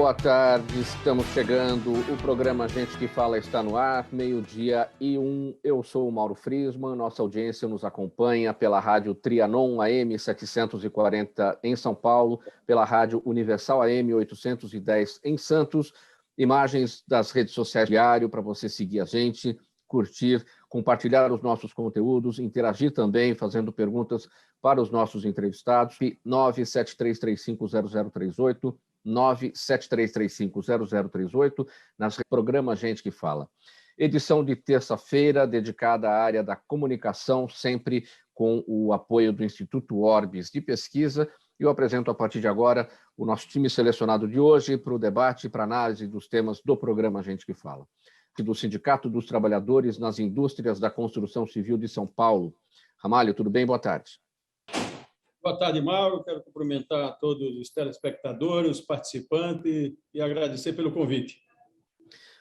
boa tarde. Estamos chegando. O programa Gente que Fala está no ar, 12:01. Eu sou o Mauro Friesman. Nossa audiência nos acompanha pela rádio Trianon AM 740 em São Paulo, pela rádio Universal AM 810 em Santos. Imagens das redes sociais diário para você seguir a gente, curtir, compartilhar os nossos conteúdos, interagir também, fazendo perguntas para os nossos entrevistados. 973350038, 973350038, nas programa Gente que Fala. Edição de terça-feira, dedicada à área da comunicação, sempre com o apoio do Instituto Orbis de Pesquisa. Eu apresento a partir de agora o nosso time selecionado de hoje para o debate, para a análise dos temas do programa Gente que Fala. Do Sindicato dos Trabalhadores nas Indústrias da Construção Civil de São Paulo. Ramalho, tudo bem? Boa tarde. Boa tarde, Mauro. Quero cumprimentar todos os telespectadores, os participantes e agradecer pelo convite.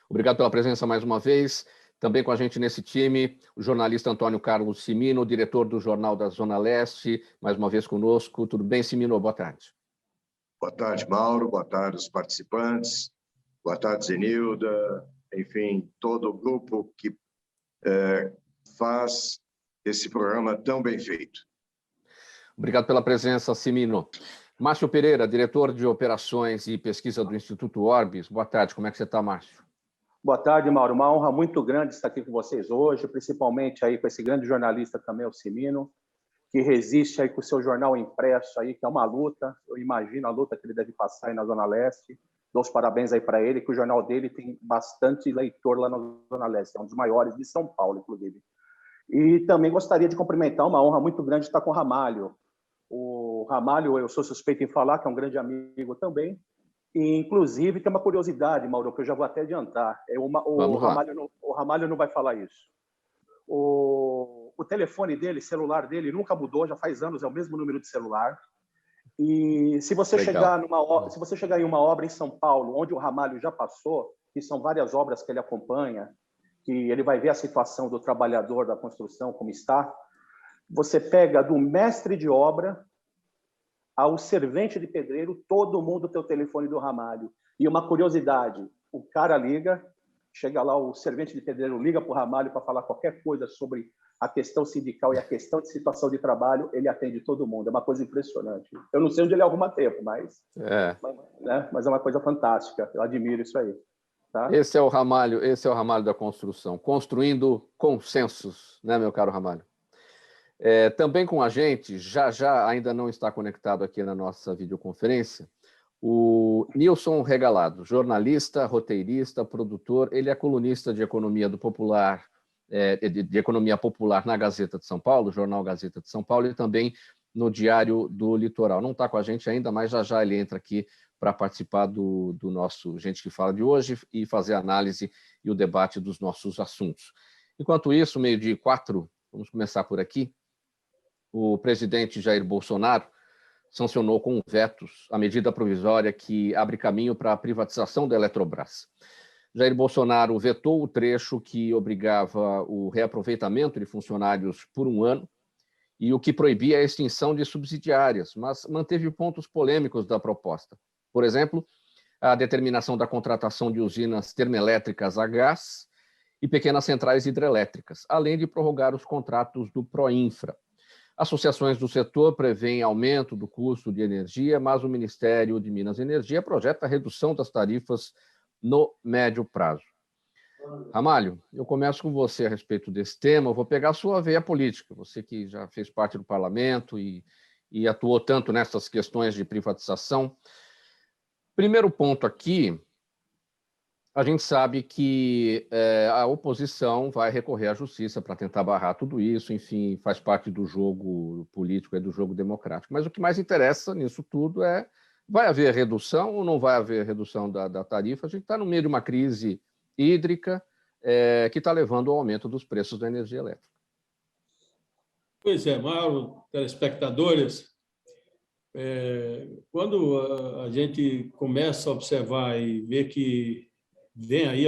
Obrigado pela presença mais uma vez. Também com a gente nesse time, o jornalista Antônio Carlos Cimino, diretor do Jornal da Zona Leste, mais uma vez conosco. Tudo bem, Cimino? Boa tarde. Boa tarde, Mauro. Boa tarde, os participantes. Boa tarde, Zenilda. Enfim, todo o grupo que faz esse programa tão bem feito. Obrigado pela presença, Cimino. Márcio Pereira, diretor de Operações e Pesquisa do Instituto Orbis. Boa tarde, como é que você está, Márcio? Boa tarde, Mauro. Uma honra muito grande estar aqui com vocês hoje, principalmente aí com esse grande jornalista também, o Cimino, que resiste aí com o seu jornal impresso aí, que é uma luta. Eu imagino a luta que ele deve passar aí na Zona Leste. Dou os parabéns aí para ele, que o jornal dele tem bastante leitor lá na Zona Leste, é um dos maiores de São Paulo, inclusive. E também gostaria de cumprimentar, uma honra muito grande estar com o Ramalho. O Ramalho, eu sou suspeito em falar, que é um grande amigo também, e inclusive tem uma curiosidade, Mauro, que eu já vou até adiantar. O Ramalho não vai falar isso. O telefone dele, celular dele, nunca mudou, já faz anos, é o mesmo número de celular. E se você chegar em uma obra em São Paulo, onde o Ramalho já passou, que são várias obras que ele acompanha, que ele vai ver a situação do trabalhador da construção como está, você pega do mestre de obra ao servente de pedreiro, todo mundo tem o telefone do Ramalho. E uma curiosidade, o cara liga, chega lá, o servente de pedreiro liga para o Ramalho para falar qualquer coisa sobre a questão sindical e a questão de situação de trabalho, ele atende todo mundo. É uma coisa impressionante. Eu não sei onde ele arruma tempo, mas é uma coisa fantástica. Eu admiro isso aí. Tá? Esse é o Ramalho da construção, construindo consensos, né, meu caro Ramalho? Também com a gente, já ainda não está conectado aqui na nossa videoconferência, o Nilson Regalado, jornalista, roteirista, produtor. Ele é colunista de economia de economia popular na Gazeta de São Paulo, jornal Gazeta de São Paulo, e também no Diário do Litoral. Não está com a gente ainda, mas já ele entra aqui para participar do nosso Gente que Fala de hoje e fazer a análise e o debate dos nossos assuntos. Enquanto isso, 12:04, vamos começar por aqui. O presidente Jair Bolsonaro sancionou com vetos a medida provisória que abre caminho para a privatização da Eletrobras. Jair Bolsonaro vetou o trecho que obrigava o reaproveitamento de funcionários por 1 ano e o que proibia a extinção de subsidiárias, mas manteve pontos polêmicos da proposta. Por exemplo, a determinação da contratação de usinas termoelétricas a gás e pequenas centrais hidrelétricas, além de prorrogar os contratos do Proinfra. Associações do setor prevêem aumento do custo de energia, mas o Ministério de Minas e Energia projeta a redução das tarifas no médio prazo. Ramalho, eu começo com você a respeito desse tema. Eu vou pegar a sua veia política, você que já fez parte do parlamento e atuou tanto nessas questões de privatização. Primeiro ponto aqui, a gente sabe que a oposição vai recorrer à justiça para tentar barrar tudo isso, enfim, faz parte do jogo político e do jogo democrático. Mas o que mais interessa nisso tudo vai haver redução ou não vai haver redução da tarifa? A gente está no meio de uma crise hídrica que está levando ao aumento dos preços da energia elétrica. Pois é, Mauro, telespectadores, quando a gente começa a observar e ver que vem aí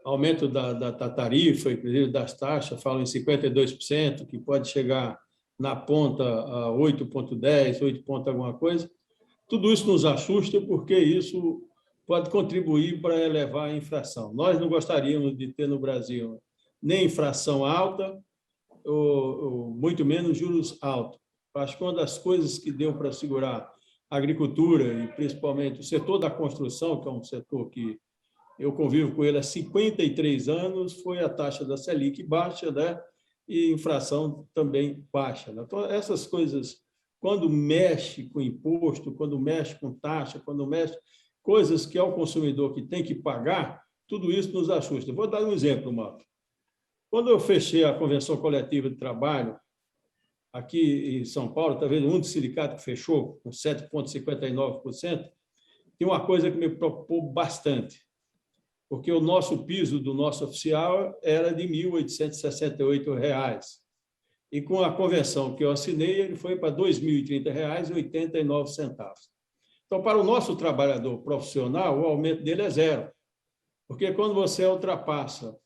aumento da tarifa, inclusive das taxas, falam em 52%, que pode chegar na ponta a 8,10, 8 ponto alguma coisa. Tudo isso nos assusta porque isso pode contribuir para elevar a inflação. Nós não gostaríamos de ter no Brasil nem inflação alta, ou muito menos juros altos. Acho que uma das coisas que deu para segurar a agricultura, e principalmente o setor da construção, que é um setor que eu convivo com ele há 53 anos, foi a taxa da Selic baixa, né? E inflação também baixa. Né? Então, essas coisas, quando mexe com imposto, quando mexe com taxa, quando mexe coisas que é o consumidor que tem que pagar, tudo isso nos assusta. Vou dar um exemplo, Marco. Quando eu fechei a convenção coletiva de trabalho, aqui em São Paulo, talvez o único sindicato que fechou, com 7,59%, tem uma coisa que me preocupou bastante, porque o nosso piso do nosso oficial era de R$ 1.868. E com a convenção que eu assinei, ele foi para R$ 2.030,89. Então, para o nosso trabalhador profissional, o aumento dele é zero, porque quando você ultrapassa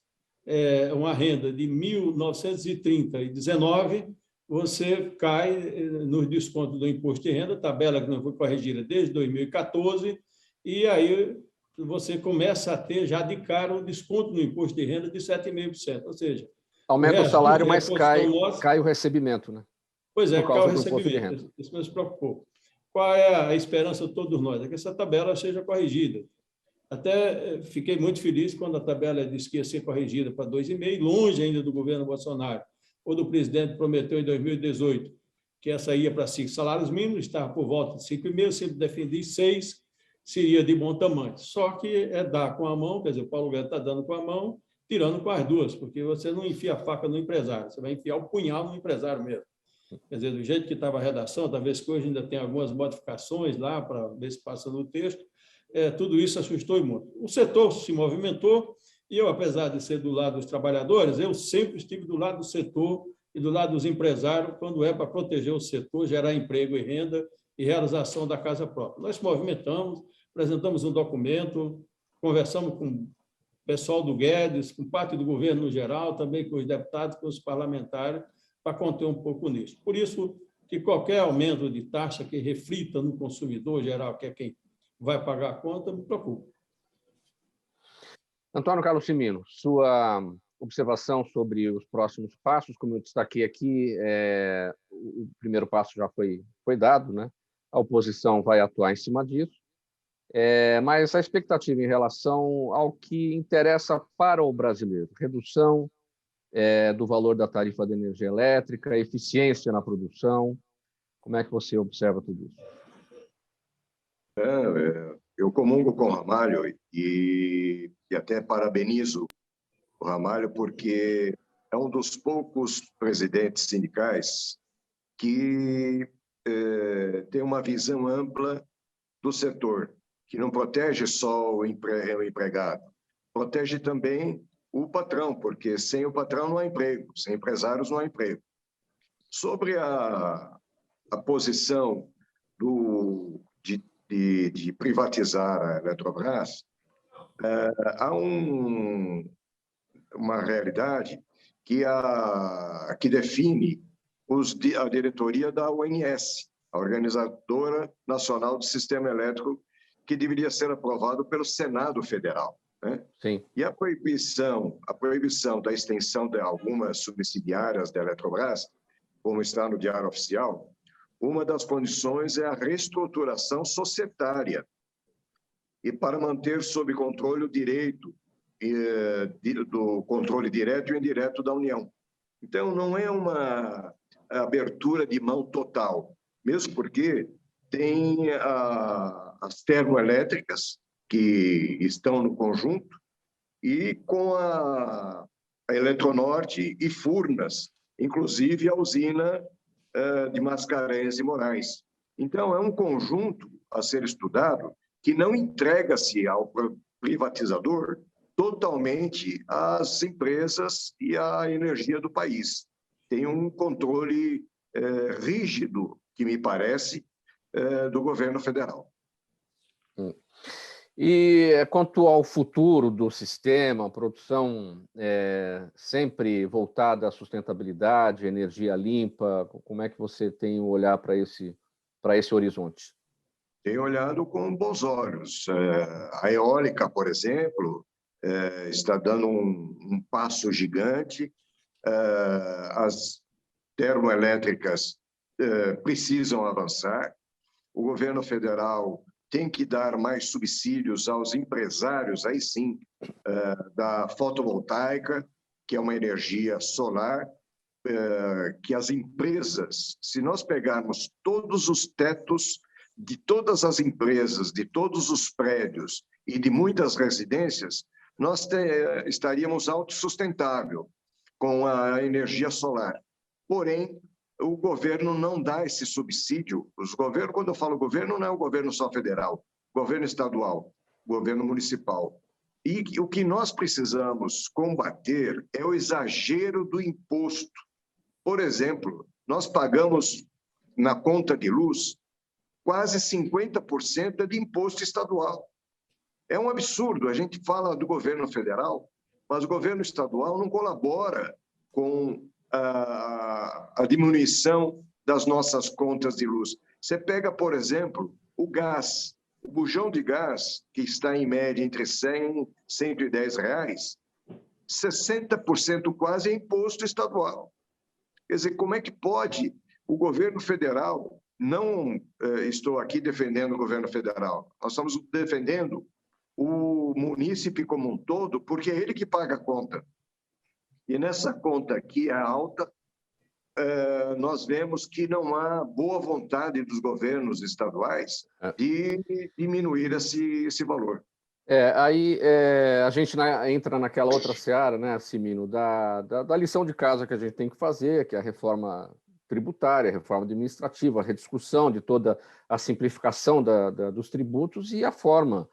uma renda de R$ 1.930,19, você cai no desconto do imposto de renda, tabela que não foi corrigida desde 2014, e aí você começa a ter já de cara um desconto no imposto de renda de 7,5%. Ou seja, Aumenta o salário, mas cai nossa... o recebimento, né? Pois é, cai o recebimento. De renda. Isso nos preocupou. Qual é a esperança de todos nós? É que essa tabela seja corrigida. Até fiquei muito feliz quando a tabela disse que ia ser corrigida para 2,5%, longe ainda do governo Bolsonaro. Quando o presidente prometeu em 2018 que essa ia para 5 salários mínimos, estava por volta de 5,5%, sempre defendi 6, seria de bom tamanho. Só que é dar com a mão, quer dizer, o Paulo Guedes está dando com a mão, tirando com as duas, porque você não enfia a faca no empresário, você vai enfiar o punhal no empresário mesmo. Quer dizer, do jeito que estava a redação, talvez que hoje ainda tem algumas modificações lá para ver se passa no texto, tudo isso assustou muito. O setor se movimentou e eu, apesar de ser do lado dos trabalhadores, eu sempre estive do lado do setor e do lado dos empresários, quando é para proteger o setor, gerar emprego e renda e realização da casa própria. Nós se movimentamos, apresentamos um documento, conversamos com o pessoal do Guedes, com parte do governo no geral, também com os deputados, com os parlamentares, para conter um pouco nisso. Por isso que qualquer aumento de taxa que reflita no consumidor geral, que é quem vai pagar a conta, me preocupa. Antônio Carlos Cimino, sua observação sobre os próximos passos, como eu destaquei aqui, o primeiro passo já foi dado, né? A oposição vai atuar em cima disso, mas a expectativa em relação ao que interessa para o brasileiro, redução do valor da tarifa de energia elétrica, eficiência na produção, como é que você observa tudo isso? Eu comungo com o Ramalho e até parabenizo o Ramalho, porque é um dos poucos presidentes sindicais que tem uma visão ampla do setor, que não protege só o empregado, protege também o patrão, porque sem o patrão não há emprego, sem empresários não há emprego. Sobre a posição de privatizar a Eletrobras, há uma realidade que define a diretoria da ONS, a Organizadora Nacional do Sistema Elétrico, que deveria ser aprovado pelo Senado Federal. Né? Sim. E a proibição da extensão de algumas subsidiárias da Eletrobras, como está no Diário Oficial, uma das condições é a reestruturação societária e para manter sob controle o direito do controle direto e indireto da União. Então, não é uma abertura de mão total, mesmo porque tem as termoelétricas que estão no conjunto e com a Eletronorte e Furnas, inclusive a usina de Mascarenhas e Moraes. Então, é um conjunto a ser estudado que não entrega-se ao privatizador totalmente às empresas e à energia do país. Tem um controle rígido, que me parece, do governo federal. E quanto ao futuro do sistema, produção sempre voltada à tem olhado com bons olhos. A eólica, por exemplo, está dando um passo gigante. As termoelétricas precisam avançar. O governo federal tem que dar mais subsídios aos empresários, aí sim, da fotovoltaica, que é uma energia solar, que as empresas, se nós pegarmos todos os tetos de todas as empresas, de todos os prédios e de muitas residências, nós estaríamos autossustentável com a energia solar. Porém, o governo não dá esse subsídio. Quando eu falo governo, não é o governo só federal, governo estadual, governo municipal. E o que nós precisamos combater é o exagero do imposto. Por exemplo, nós pagamos na conta de luz quase 50% de imposto estadual. É um absurdo. A gente fala do governo federal, mas o governo estadual não colabora com a diminuição das nossas contas de luz. Você pega, por exemplo, o gás. O bujão de gás, que está em média entre 100 e 110 reais, 60% quase é imposto estadual. Quer dizer, como é que pode o governo federal, não estou aqui defendendo o governo federal, nós estamos defendendo o munícipe como um todo, porque é ele que paga a conta. E nessa conta que é alta, nós vemos que não há boa vontade dos governos estaduais de diminuir esse valor. Aí a gente entra naquela outra seara, né, Cimino, da lição de casa que a gente tem que fazer, que é a reforma tributária, a reforma administrativa, a rediscussão de toda a simplificação dos tributos e a forma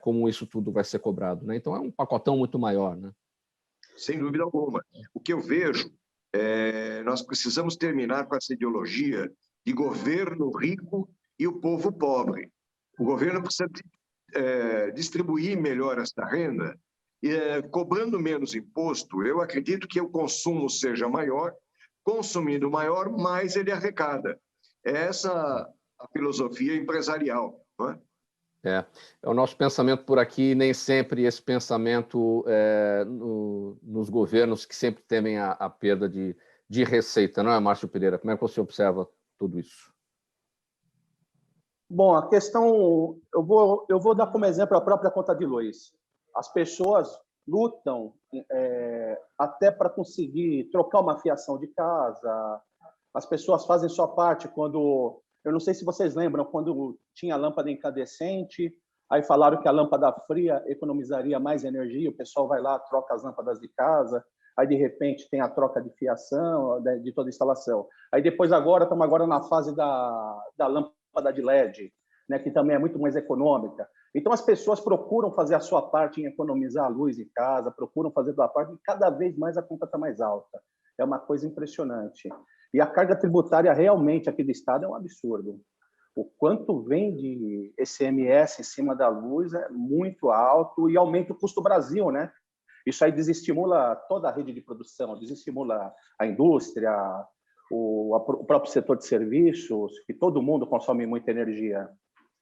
como isso tudo vai ser cobrado, né? Então é um pacotão muito maior, né? Sem dúvida alguma. O que eu vejo nós precisamos terminar com essa ideologia de governo rico e o povo pobre. O governo precisa distribuir melhor essa renda, cobrando menos imposto. Eu acredito que o consumo seja maior, consumindo maior, mais ele arrecada. Essa a filosofia empresarial, não é? É o nosso pensamento por aqui, nem sempre esse pensamento nos governos que sempre temem a perda de receita, não é, Márcio Pereira? Como é que você observa tudo isso? Bom, a questão, eu vou dar como exemplo a própria conta de luz. As pessoas lutam até para conseguir trocar uma fiação de casa, as pessoas fazem sua parte quando... Eu não sei se vocês lembram, quando tinha lâmpada incandescente, aí falaram que a lâmpada fria economizaria mais energia, o pessoal vai lá, troca as lâmpadas de casa, aí de repente tem a troca de fiação, de toda a instalação. Aí depois estamos agora na fase da lâmpada de LED, né, que também é muito mais econômica. Então as pessoas procuram fazer a sua parte em economizar a luz em casa, procuram fazer a sua parte, e cada vez mais a conta está mais alta. É uma coisa impressionante. E a carga tributária realmente aqui do Estado é um absurdo. O quanto vem de ICMS em cima da luz é muito alto e aumenta o custo Brasil, né? Isso aí desestimula toda a rede de produção, desestimula a indústria, o próprio setor de serviços, que todo mundo consome muita energia.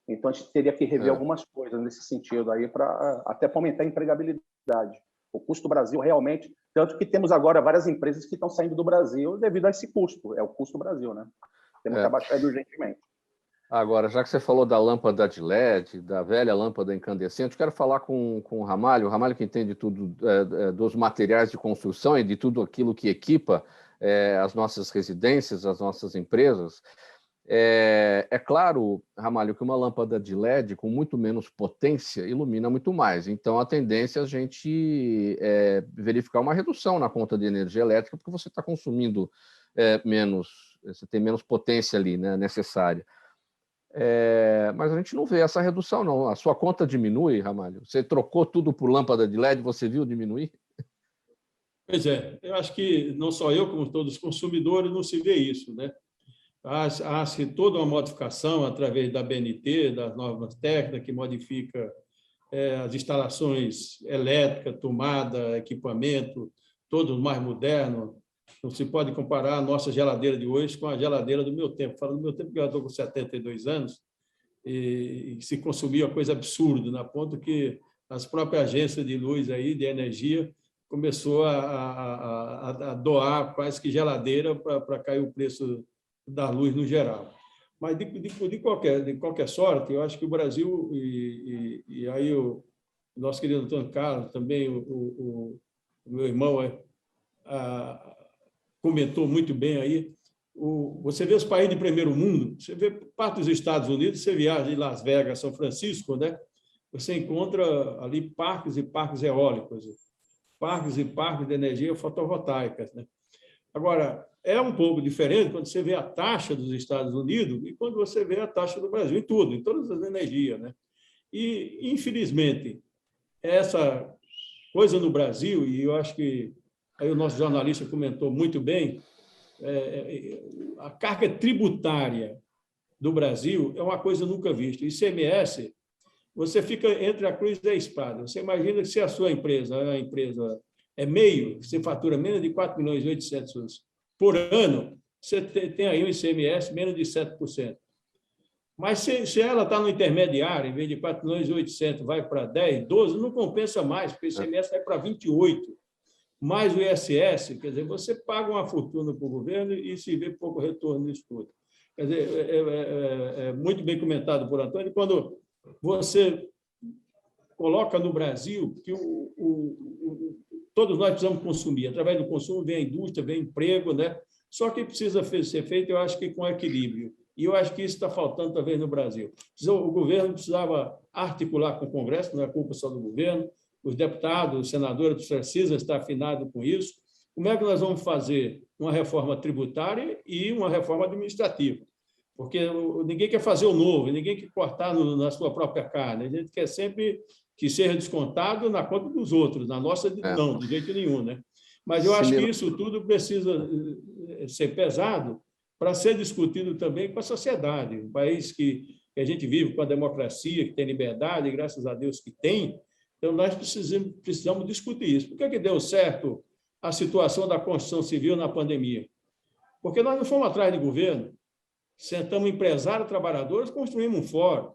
Então, a gente teria que rever algumas coisas nesse sentido aí, até para aumentar a empregabilidade. O custo Brasil realmente... Tanto que temos agora várias empresas que estão saindo do Brasil devido a esse custo. É o custo Brasil, né? Temos que abaixar ele urgentemente. Agora, já que você falou da lâmpada de LED, da velha lâmpada incandescente, eu quero falar com o Ramalho que entende tudo dos materiais de construção e de tudo aquilo que equipa as nossas residências, as nossas empresas. É claro, Ramalho, que uma lâmpada de LED com muito menos potência ilumina muito mais. Então, a tendência é a gente verificar uma redução na conta de energia elétrica, porque você está consumindo menos, você tem menos potência ali, né, necessária. Mas a gente não vê essa redução, não. A sua conta diminui, Ramalho? Você trocou tudo por lâmpada de LED, você viu diminuir? Pois é, eu acho que não só eu, como todos os consumidores, não se vê isso, né? Há-se toda uma modificação através da BNT, das novas técnicas, que modifica as instalações elétricas, tomada, equipamento, todos mais modernos. Não se pode comparar a nossa geladeira de hoje com a geladeira do meu tempo. Falando do meu tempo, porque eu estou com 72 anos, e se consumia coisa absurda, na ponto que as próprias agências de luz aí, de energia, começou a doar quase que geladeira para cair o preço da luz no geral. Mas, de qualquer sorte, eu acho que o Brasil, e aí o nosso querido Antônio Carlos, também o meu irmão comentou muito bem aí, você vê os países de primeiro mundo, você vê parte dos Estados Unidos, você viaja em Las Vegas, São Francisco, né? Você encontra ali parques e parques eólicos, parques e parques de energia fotovoltaica, né? Agora, é um pouco diferente quando você vê a taxa dos Estados Unidos e quando você vê a taxa do Brasil, em tudo, em todas as energias, né? E, infelizmente, essa coisa no Brasil, e eu acho que aí o nosso jornalista comentou muito bem, a carga tributária do Brasil é uma coisa nunca vista. ICMS, você fica entre a cruz e a espada. Você imagina que se a sua empresa é meio, você fatura menos de 4.800.000 por ano, você tem aí um ICMS menos de 7%. Mas se ela está no intermediário, em vez de 4.800.000, vai para 10, 12, não compensa mais, porque o ICMS vai para 28, mais o ISS, quer dizer, você paga uma fortuna para o governo e se vê pouco retorno nisso tudo. Quer dizer, é muito bem comentado por Antônio, quando você coloca no Brasil que todos nós precisamos consumir, através do consumo vem a indústria, vem emprego, né? Só que precisa ser feito, eu acho que com equilíbrio. E eu acho que isso está faltando talvez no Brasil. O governo precisava articular com o Congresso, não é culpa só do governo, os deputados, os senadores precisam estar afinados com isso. Como é que nós vamos fazer uma reforma tributária e uma reforma administrativa? Porque ninguém quer fazer o novo, ninguém quer cortar na sua própria carne. A gente quer sempre que seja descontado na conta dos outros, na nossa não, de jeito nenhum, né? Mas eu acho que isso tudo precisa ser pesado para ser discutido também com a sociedade. Um país que a gente vive com a democracia, que tem liberdade, graças a Deus que tem, então nós precisamos discutir isso. Por que deu certo a situação da construção civil na pandemia? Porque nós não fomos atrás de governo, sentamos empresários, trabalhadores, construímos um fórum.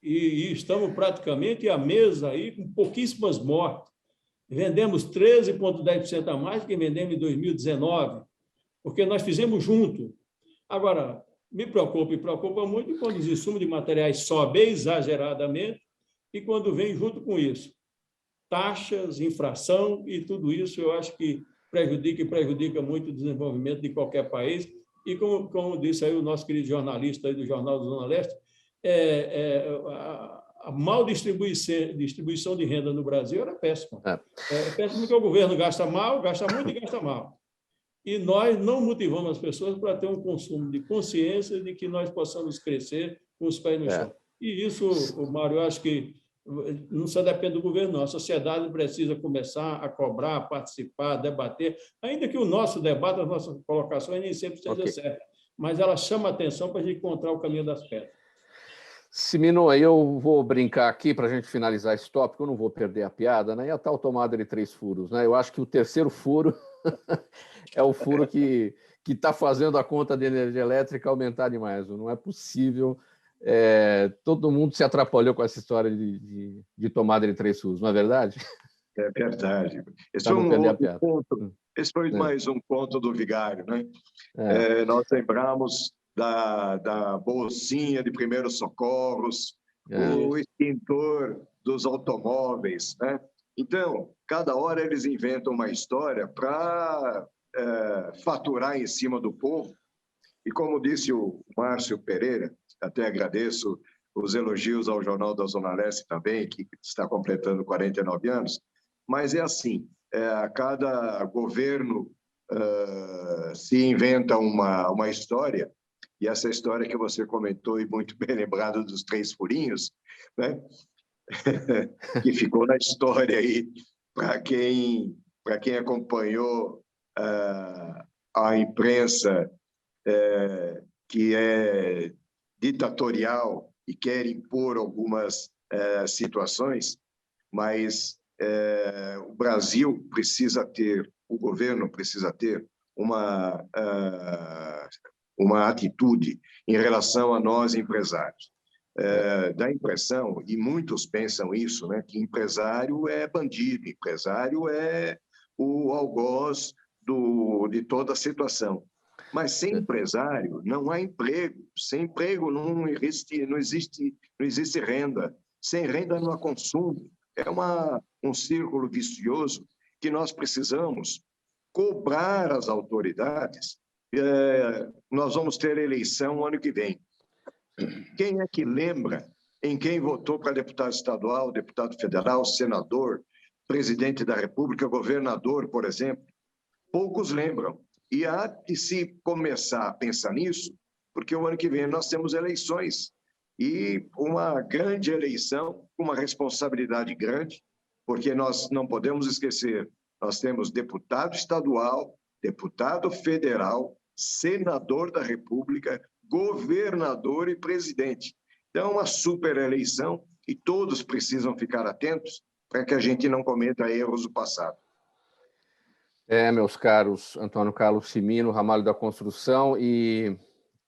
E estamos praticamente à mesa aí com pouquíssimas mortes. Vendemos 13,10% a mais do que vendemos em 2019, porque nós fizemos junto. Agora, me preocupa muito quando os insumos de materiais sobem exageradamente e quando vem junto com isso taxas, infração e tudo isso, eu acho que prejudica muito o desenvolvimento de qualquer país. E como disse aí o nosso querido jornalista aí do Jornal da Zona Leste, a mal distribuição de renda no Brasil era péssima. É péssimo porque o governo gasta muito e gasta mal. E nós não motivamos as pessoas para ter um consumo de consciência de que nós possamos crescer com os pés no chão. E isso, Mário, eu acho que não só depende do governo, não. A sociedade precisa começar a cobrar, a participar, a debater, ainda que o nosso debate, as nossas colocações nem sempre seja certa, mas ela chama a atenção para a gente encontrar o caminho das pedras. Simino, aí eu vou brincar aqui para a gente finalizar esse tópico, eu não vou perder a piada, né? E a tal tomada de 3 furos, né? Eu acho que o terceiro furo é o furo que está fazendo a conta de energia elétrica aumentar demais. Não é possível. Todo mundo se atrapalhou com essa história de tomada de 3 furos, não é verdade? É verdade. Esse foi mais um ponto do Vigário, né? Nós lembramos da bolsinha de primeiros socorros, o extintor dos automóveis, né? Então, cada hora eles inventam uma história para faturar em cima do povo. E como disse o Márcio Pereira, até agradeço os elogios ao Jornal da Zona Leste também, que está completando 49 anos, mas é assim, a cada governo se inventa uma história, e essa história que você comentou, e muito bem lembrado dos 3 furinhos, né? Que ficou na história aí, para quem acompanhou a imprensa que é ditatorial e quer impor algumas situações, mas o Brasil precisa ter, o governo precisa ter uma atitude em relação a nós, empresários. dá a impressão, e muitos pensam isso, né, que empresário é bandido, empresário é o algoz de toda a situação. Mas sem empresário não há emprego, sem emprego não existe renda, sem renda não há consumo. É um círculo vicioso que nós precisamos cobrar as autoridades. Nós vamos ter eleição ano que vem. Quem é que lembra em quem votou para deputado estadual, deputado federal, senador, presidente da República, governador, por exemplo? Poucos lembram. E há que se começar a pensar nisso, porque o ano que vem nós temos eleições. E uma grande eleição, uma responsabilidade grande, porque nós não podemos esquecer, nós temos deputado estadual, deputado federal, senador da República, governador e presidente. Então, é uma super eleição e todos precisam ficar atentos para que a gente não cometa erros do passado. Meus caros Antônio Carlos Cimino, Ramalho da Construção e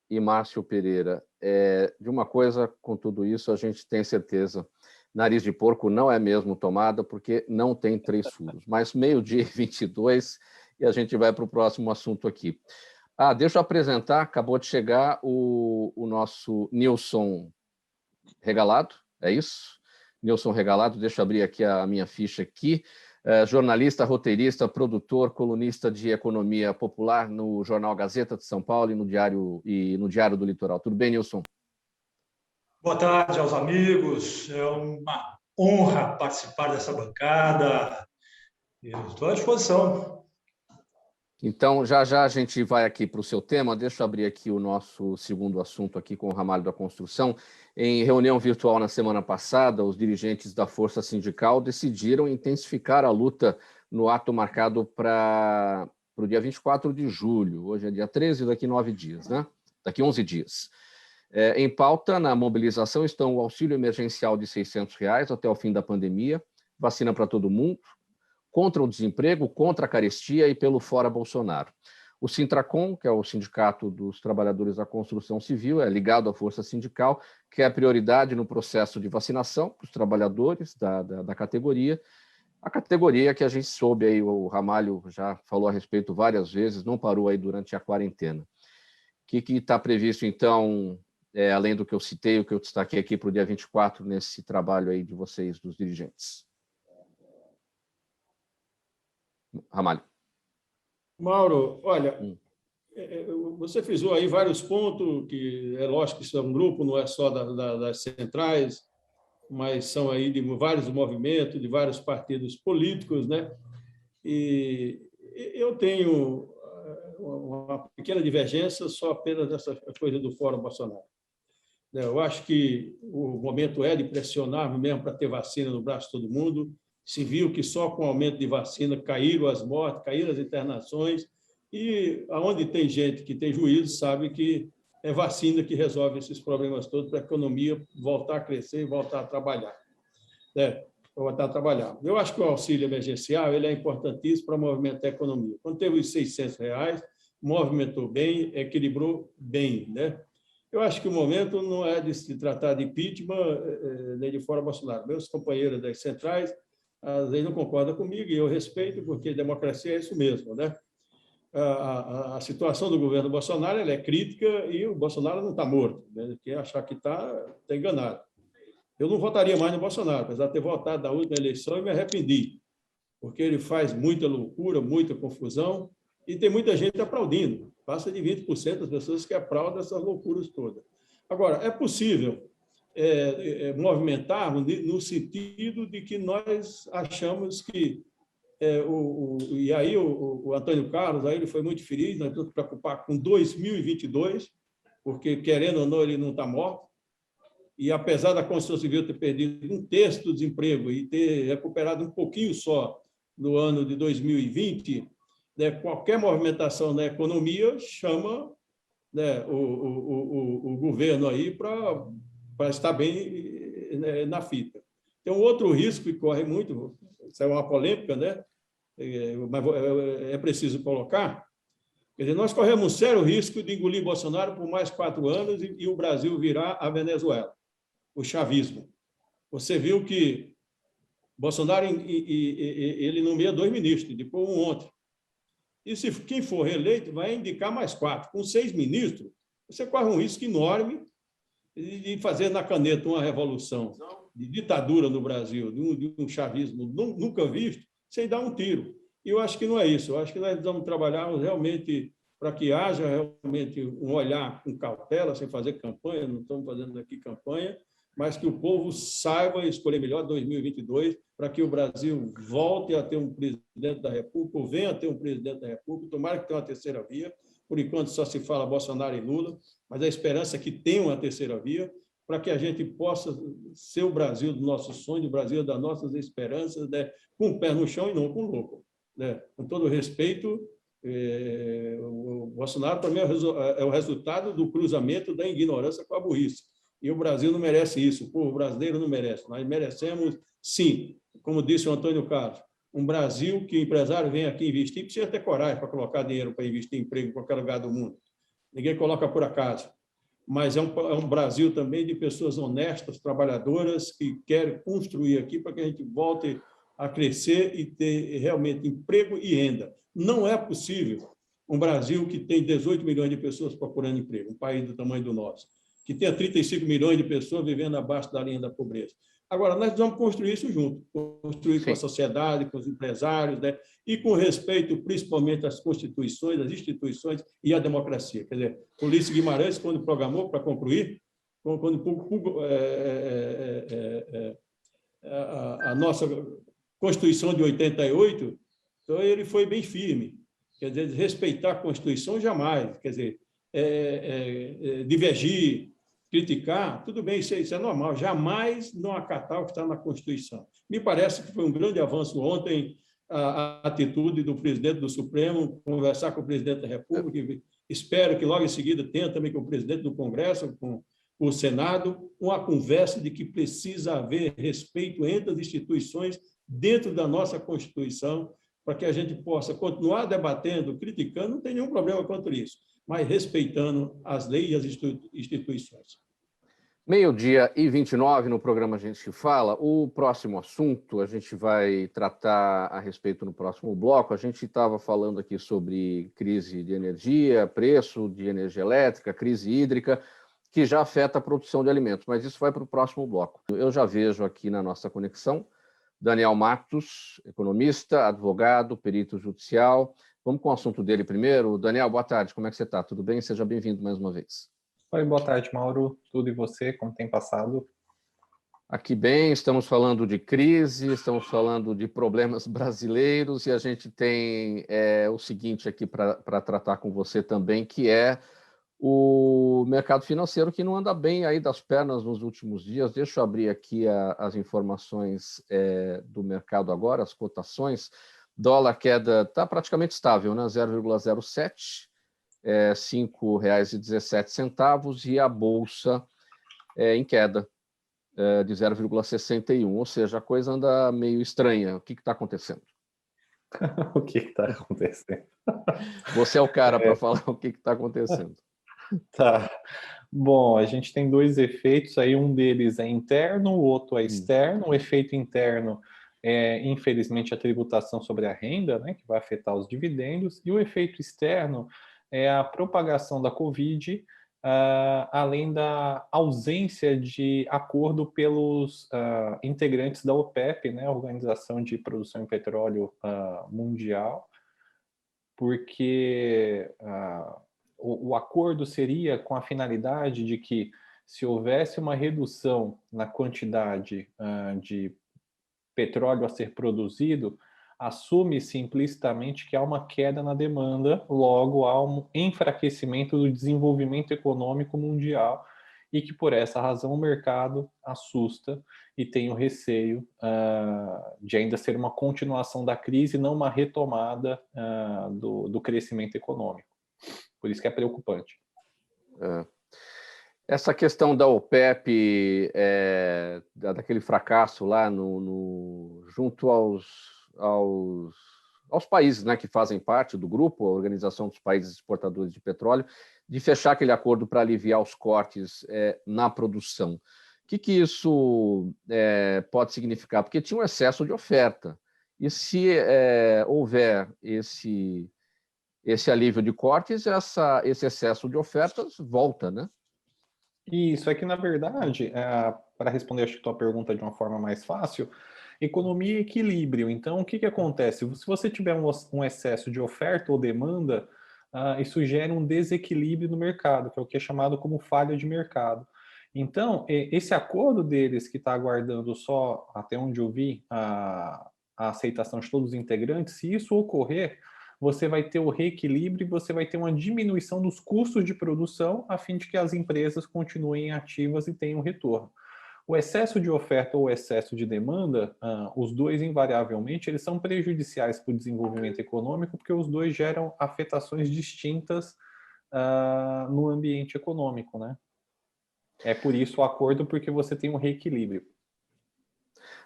Márcio Pereira, de uma coisa, com tudo isso, a gente tem certeza. Nariz de porco não é mesmo tomada, porque não tem 3 furos. Mas 12h22 e a gente vai para o próximo assunto aqui. Deixa eu apresentar, acabou de chegar o nosso Nilson Regalado, é isso? Nilson Regalado, deixa eu abrir aqui a minha ficha aqui. Jornalista, roteirista, produtor, colunista de economia popular no Jornal Gazeta de São Paulo e no Diário do Litoral. Tudo bem, Nilson? Boa tarde aos amigos. É uma honra participar dessa bancada. Estou à disposição. Então, já a gente vai aqui para o seu tema. Deixa eu abrir aqui o nosso segundo assunto aqui com o Ramalho da Construção. Em reunião virtual na semana passada, os dirigentes da Força Sindical decidiram intensificar a luta no ato marcado para o dia 24 de julho. Hoje é dia 13, daqui 9 dias, né? Daqui 11 dias. Em pauta, na mobilização, estão o auxílio emergencial de R$ 600 até o fim da pandemia, vacina para todo mundo, contra o desemprego, contra a carestia e pelo Fora Bolsonaro. O Sintracom, que é o Sindicato dos Trabalhadores da Construção Civil, é ligado à Força Sindical, que é a prioridade no processo de vacinação para os trabalhadores da categoria. A categoria que a gente soube, aí, o Ramalho já falou a respeito várias vezes, não parou aí durante a quarentena. O que está previsto, então, além do que eu citei, o que eu destaquei aqui para o dia 24, nesse trabalho aí de vocês, dos dirigentes? Ramalho. Mauro, olha, você frisou aí vários pontos, que é lógico que isso é um grupo, não é só das centrais, mas são aí de vários movimentos, de vários partidos políticos, né? E eu tenho uma pequena divergência só apenas dessa coisa do Fórum Bolsonaro. Eu acho que o momento é de pressionar mesmo para ter vacina no braço de todo mundo. Se viu que só com o aumento de vacina caíram as mortes, caíram as internações, e aonde tem gente que tem juízo sabe que é vacina que resolve esses problemas todos para a economia voltar a crescer e voltar a trabalhar. Eu acho que o auxílio emergencial ele é importantíssimo para movimentar a economia. Quando teve os R$ 600, movimentou bem, equilibrou bem, né? Eu acho que o momento não é de se tratar de impeachment nem de Fora Bolsonaro. Meus companheiros das centrais às vezes não concordam comigo, e eu respeito, porque democracia é isso mesmo, né? A situação do governo Bolsonaro ela é crítica e o Bolsonaro não está morto, né? Quem achar que está enganado. Eu não votaria mais no Bolsonaro, apesar de ter votado na última eleição e me arrependi, porque ele faz muita loucura, muita confusão, e tem muita gente aplaudindo. Passa de 20% das pessoas que aplaudem essas loucuras todas. Agora, é possível movimentarmos no sentido de que nós achamos que e aí o Antônio Carlos aí ele foi muito feliz, nós temos que preocupar com 2022, porque querendo ou não ele não está morto, e apesar da Constituição Civil ter perdido 1/3 do desemprego e ter recuperado um pouquinho só no ano de 2020, né, qualquer movimentação na economia chama, né, o governo aí para estar bem, né, na fita. Tem um outro risco que corre muito, isso é uma polêmica, né? Mas é preciso colocar. Quer dizer, nós corremos um sério risco de engolir Bolsonaro por mais 4 anos e o Brasil virar a Venezuela. o chavismo. Você viu que Bolsonaro ele nomeia 2 ministros, depois um ontem. E se quem for reeleito vai indicar mais 4. Com 6 ministros, você corre um risco enorme de fazer na caneta uma revolução de ditadura no Brasil, de um chavismo nunca visto, sem dar um tiro. E eu acho que não é isso. Eu acho que nós vamos trabalhar realmente para que haja realmente um olhar com cautela, sem fazer campanha, não estamos fazendo aqui campanha, mas que o povo saiba escolher melhor 2022, para que o Brasil volte a ter um presidente da República, ou venha a ter um presidente da República, tomara que tenha uma terceira via. Por enquanto só se fala Bolsonaro e Lula, mas a esperança é que tenha uma terceira via, para que a gente possa ser o Brasil do nosso sonho, o Brasil das nossas esperanças, né? Com o pé no chão e não com o louco. Né? Com todo respeito, o Bolsonaro, para mim, é o resultado do cruzamento da ignorância com a burrice. E o Brasil não merece isso, o povo brasileiro não merece. Nós merecemos, sim, como disse o Antônio Carlos, um Brasil que o empresário vem aqui investir, precisa ter coragem para colocar dinheiro para investir em emprego em qualquer lugar do mundo. Ninguém coloca por acaso. Mas é um Brasil também de pessoas honestas, trabalhadoras, que querem construir aqui para que a gente volte a crescer e ter realmente emprego e renda. Não é possível um Brasil que tem 18 milhões de pessoas procurando emprego, um país do tamanho do nosso, que tenha 35 milhões de pessoas vivendo abaixo da linha da pobreza. Agora, nós vamos construir isso junto, construir com a sociedade, com os empresários, né? E com respeito, principalmente, às constituições, às instituições e à democracia. Quer dizer, Ulisses Guimarães, quando programou, para concluir, quando a nossa Constituição de 88, então ele foi bem firme. Quer dizer, respeitar a Constituição jamais. Quer dizer, divergir, criticar, tudo bem, isso é normal, jamais não acatar o que está na Constituição. Me parece que foi um grande avanço ontem a atitude do presidente do Supremo, conversar com o presidente da República, espero que logo em seguida tenha também com o presidente do Congresso, com o Senado, uma conversa de que precisa haver respeito entre as instituições dentro da nossa Constituição, para que a gente possa continuar debatendo, criticando, não tem nenhum problema quanto isso, mas respeitando as leis e as instituições. 12h29 no programa A Gente Fala. O próximo assunto a gente vai tratar a respeito no próximo bloco. A gente estava falando aqui sobre crise de energia, preço de energia elétrica, crise hídrica, que já afeta a produção de alimentos, mas isso vai para o próximo bloco. Eu já vejo aqui na nossa conexão Daniel Matos, economista, advogado, perito judicial. Vamos com o assunto dele primeiro. Daniel, boa tarde, como é que você está? Tudo bem? Seja bem-vindo mais uma vez. Oi, boa tarde, Mauro. Tudo e você? Como tem passado? Aqui bem, estamos falando de crise, estamos falando de problemas brasileiros e a gente tem o seguinte aqui para tratar com você também, que é o mercado financeiro que não anda bem aí das pernas nos últimos dias. Deixa eu abrir aqui as informações do mercado agora, as cotações. Dólar queda está praticamente estável, né? 0,07, R$ 5,17, e a Bolsa em queda de 0,61, ou seja, a coisa anda meio estranha. O que está acontecendo? O que está acontecendo? Você é o cara para falar o que está acontecendo. Tá. Bom, a gente tem 2 efeitos aí, um deles é interno, o outro é externo. O efeito interno é, infelizmente, a tributação sobre a renda, né, que vai afetar os dividendos, e o efeito externo é a propagação da Covid, além da ausência de acordo pelos integrantes da OPEP, né, a Organização de Produção de Petróleo Mundial, porque o acordo seria com a finalidade de que, se houvesse uma redução na quantidade de petróleo a ser produzido, assume-se implicitamente que há uma queda na demanda, logo há um enfraquecimento do desenvolvimento econômico mundial e que, por essa razão, o mercado assusta e tem o receio de ainda ser uma continuação da crise, não uma retomada do crescimento econômico. Por isso que é preocupante. Essa questão da OPEP, daquele fracasso lá junto aos países, né, que fazem parte do grupo, a Organização dos Países Exportadores de Petróleo, de fechar aquele acordo para aliviar os cortes na produção. que isso pode significar? Porque tinha um excesso de oferta. E se houver esse alívio de cortes, esse excesso de ofertas volta, né? Isso é que, na verdade, para responder acho que a tua pergunta de uma forma mais fácil, economia e equilíbrio. Então, o que acontece? Se você tiver um excesso de oferta ou demanda, isso gera um desequilíbrio no mercado, que é o que é chamado como falha de mercado. Então, esse acordo deles que está aguardando só, até onde eu vi, a aceitação de todos os integrantes, se isso ocorrer, você vai ter o reequilíbrio e você vai ter uma diminuição dos custos de produção a fim de que as empresas continuem ativas e tenham retorno. O excesso de oferta ou o excesso de demanda, os dois invariavelmente, eles são prejudiciais para o desenvolvimento econômico porque os dois geram afetações distintas no ambiente econômico, né? É por isso o acordo, porque você tem um reequilíbrio.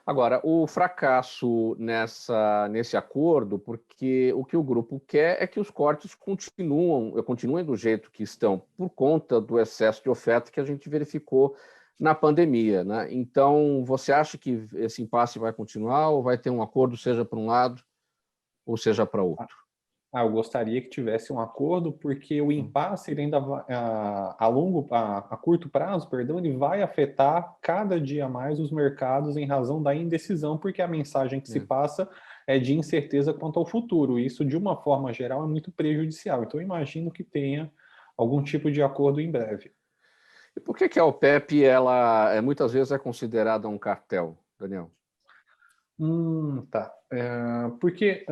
Agora, o fracasso nesse acordo, porque o que o grupo quer é que os cortes continuem do jeito que estão, por conta do excesso de oferta que a gente verificou na pandemia, né? Então, você acha que esse impasse vai continuar ou vai ter um acordo, seja para um lado ou seja para outro? Eu gostaria que tivesse um acordo, porque o impasse ele ainda vai, a curto prazo, perdão, ele vai afetar cada dia mais os mercados em razão da indecisão, porque a mensagem que se passa é de incerteza quanto ao futuro. Isso, de uma forma geral, é muito prejudicial. Então, eu imagino que tenha algum tipo de acordo em breve. E por que a OPEP ela muitas vezes é considerada um cartel, Daniel? Tá. Porque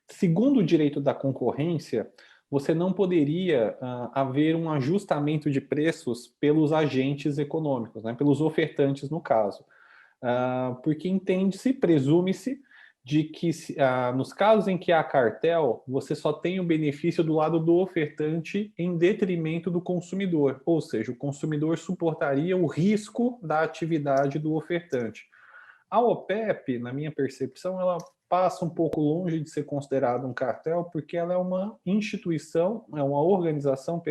segundo o direito da concorrência, você não poderia haver um ajustamento de preços pelos agentes econômicos, né, pelos ofertantes no caso, porque entende-se, presume-se, de que nos casos em que há cartel, você só tem o benefício do lado do ofertante em detrimento do consumidor, ou seja, o consumidor suportaria o risco da atividade do ofertante. A OPEP, na minha percepção, ela passa um pouco longe de ser considerada um cartel, porque ela é uma instituição, é uma organização,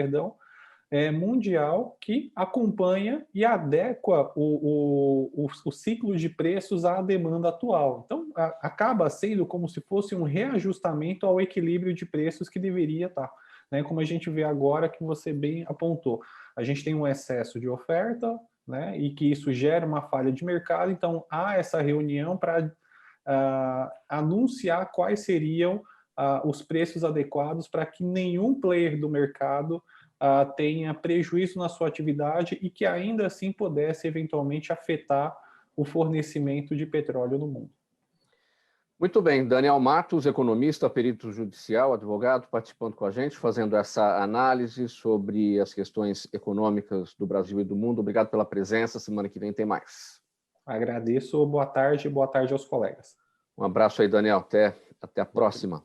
mundial que acompanha e adequa o ciclo de preços à demanda atual. Então, acaba sendo como se fosse um reajustamento ao equilíbrio de preços que deveria estar, né? Como a gente vê agora, que você bem apontou. A gente tem um excesso de oferta, né? E que isso gera uma falha de mercado. Então, há essa reunião para anunciar quais seriam os preços adequados para que nenhum player do mercado tenha prejuízo na sua atividade e que ainda assim pudesse eventualmente afetar o fornecimento de petróleo no mundo. Muito bem, Daniel Matos, economista, perito judicial, advogado, participando com a gente, fazendo essa análise sobre as questões econômicas do Brasil e do mundo. Obrigado pela presença, semana que vem tem mais. Agradeço, boa tarde aos colegas. Um abraço aí, Daniel, até a próxima.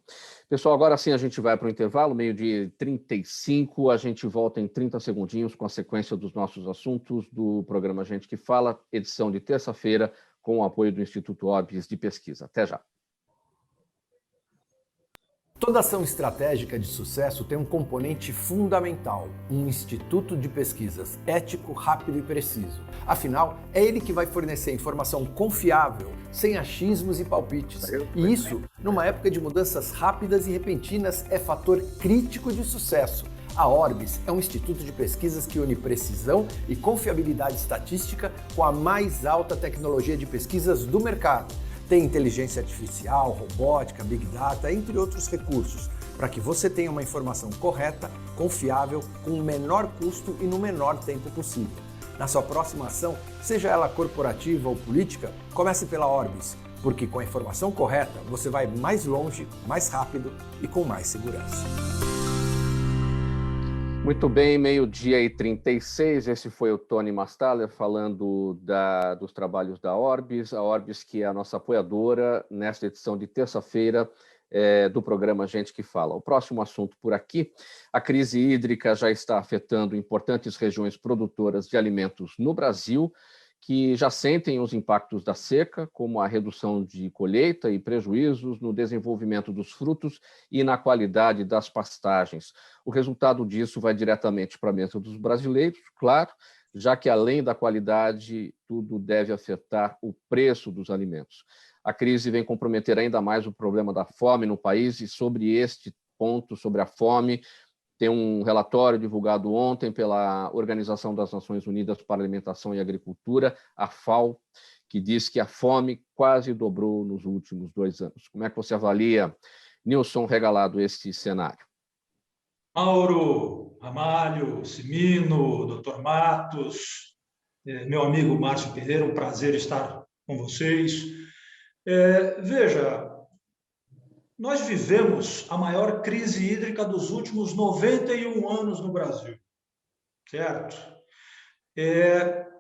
Pessoal, agora sim a gente vai para o intervalo, 12h35, a gente volta em 30 segundinhos com a sequência dos nossos assuntos do programa Gente que Fala, edição de terça-feira, com o apoio do Instituto Orbis de Pesquisa. Até já. Toda ação estratégica de sucesso tem um componente fundamental, um instituto de pesquisas ético, rápido e preciso. Afinal, é ele que vai fornecer informação confiável, sem achismos e palpites. E isso, numa época de mudanças rápidas e repentinas, é fator crítico de sucesso. A Orbis é um instituto de pesquisas que une precisão e confiabilidade estatística com a mais alta tecnologia de pesquisas do mercado. Tem inteligência artificial, robótica, big data, entre outros recursos, para que você tenha uma informação correta, confiável, com o menor custo e no menor tempo possível. Na sua próxima ação, seja ela corporativa ou política, comece pela Orbis, porque com a informação correta você vai mais longe, mais rápido e com mais segurança. Muito bem, 12h36, esse foi o Tony Mastaller falando dos trabalhos da Orbis, a Orbis que é a nossa apoiadora nesta edição de terça-feira do programa Gente que Fala. O próximo assunto por aqui, a crise hídrica já está afetando importantes regiões produtoras de alimentos no Brasil, que já sentem os impactos da seca, como a redução de colheita e prejuízos no desenvolvimento dos frutos e na qualidade das pastagens. O resultado disso vai diretamente para a mesa dos brasileiros, claro, já que, além da qualidade, tudo deve afetar o preço dos alimentos. A crise vem comprometer ainda mais o problema da fome no país, e sobre este ponto, sobre a fome, tem um relatório divulgado ontem pela Organização das Nações Unidas para a Alimentação e Agricultura, a FAO, que diz que a fome quase dobrou nos últimos 2 anos. Como é que você avalia, Nilson Regalado, este cenário? Mauro, Ramalho, Cimino, Dr. Matos, meu amigo Márcio Pereira, um prazer estar com vocês. Veja, nós vivemos a maior crise hídrica dos últimos 91 anos no Brasil, certo?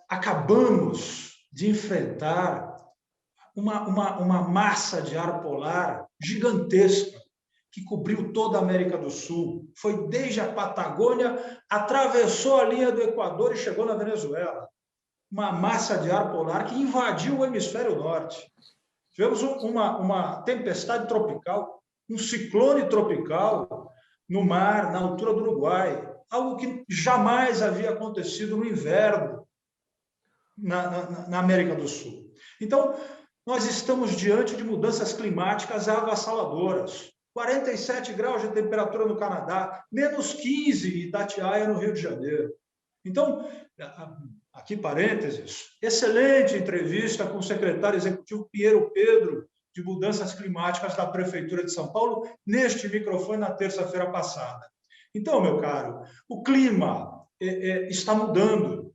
Acabamos de enfrentar uma massa de ar polar gigantesca que cobriu toda a América do Sul. Foi desde a Patagônia, atravessou a linha do Equador e chegou na Venezuela. Uma massa de ar polar que invadiu o hemisfério norte. Tivemos uma tempestade tropical, um ciclone tropical no mar, na altura do Uruguai, algo que jamais havia acontecido no inverno na América do Sul. Então, nós estamos diante de mudanças climáticas avassaladoras. 47 graus de temperatura no Canadá, menos 15 em Itatiaia, no Rio de Janeiro. Então, aqui parênteses, excelente entrevista com o secretário executivo Pinheiro Pedro, de Mudanças Climáticas da Prefeitura de São Paulo, neste microfone na terça-feira passada. Então, meu caro, o clima está mudando.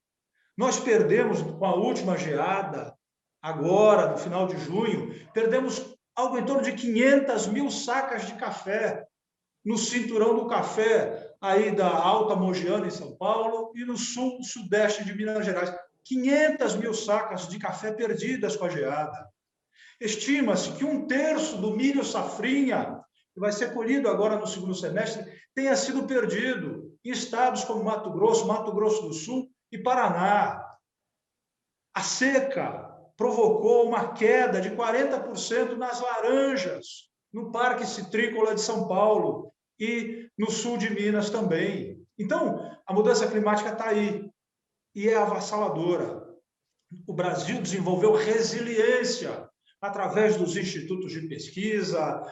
Nós perdemos, com a última geada, agora, no final de junho, perdemos algo em torno de 500 mil sacas de café no cinturão do café, aí da Alta Mogiana, em São Paulo, e no sul, sudeste de Minas Gerais. 500 mil sacas de café perdidas com a geada. Estima-se que 1/3 do milho safrinha, que vai ser colhido agora no segundo semestre, tenha sido perdido em estados como Mato Grosso do Sul e Paraná. A seca provocou uma queda de 40% nas laranjas, no Parque Citrícola de São Paulo e no sul de Minas também. Então, a mudança climática está aí e é avassaladora. O Brasil desenvolveu resiliência através dos institutos de pesquisa,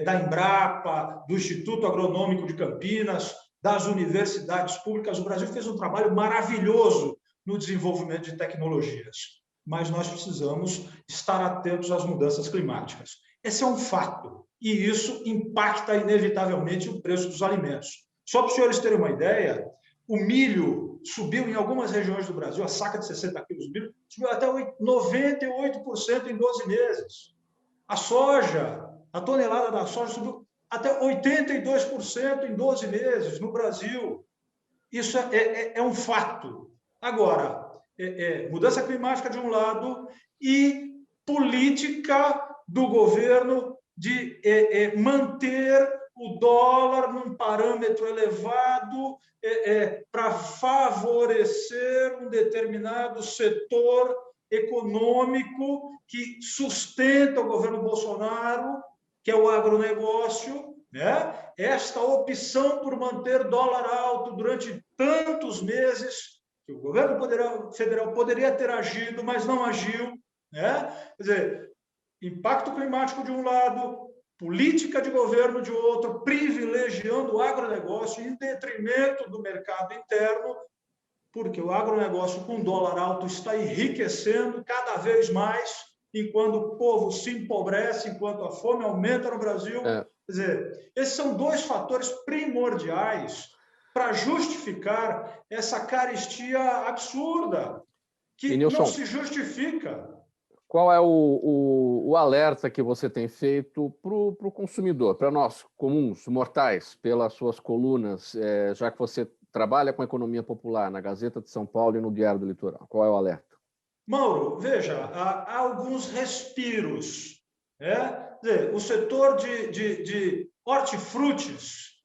da Embrapa, do Instituto Agronômico de Campinas, das universidades públicas. O Brasil fez um trabalho maravilhoso no desenvolvimento de tecnologias. Mas nós precisamos estar atentos às mudanças climáticas. Esse é um fato, e isso impacta inevitavelmente o preço dos alimentos. Só para os senhores terem uma ideia, o milho subiu em algumas regiões do Brasil, a saca de 60 quilos de milho subiu até 98% em 12 meses. A soja, a tonelada da soja subiu até 82% em 12 meses no Brasil. Isso é um fato. Agora, mudança climática de um lado e política do governo de manter o dólar num parâmetro elevado para favorecer um determinado setor econômico que sustenta o governo Bolsonaro, que é o agronegócio, né? Esta opção por manter dólar alto durante tantos meses, que o governo federal poderia ter agido, mas não agiu, né? Quer dizer, impacto climático de um lado, política de governo de outro, privilegiando o agronegócio em detrimento do mercado interno, porque o agronegócio com dólar alto está enriquecendo cada vez mais, enquanto o povo se empobrece, enquanto a fome aumenta no Brasil. Quer dizer, esses são dois fatores primordiais para justificar essa carestia absurda, que Nilson, não se justifica. Qual é o alerta que você tem feito para o consumidor, para nós comuns, mortais, pelas suas colunas, já que você trabalha com a economia popular na Gazeta de São Paulo e no Diário do Litoral? Qual é o alerta? Mauro, veja, há alguns respiros. O setor de hortifrutis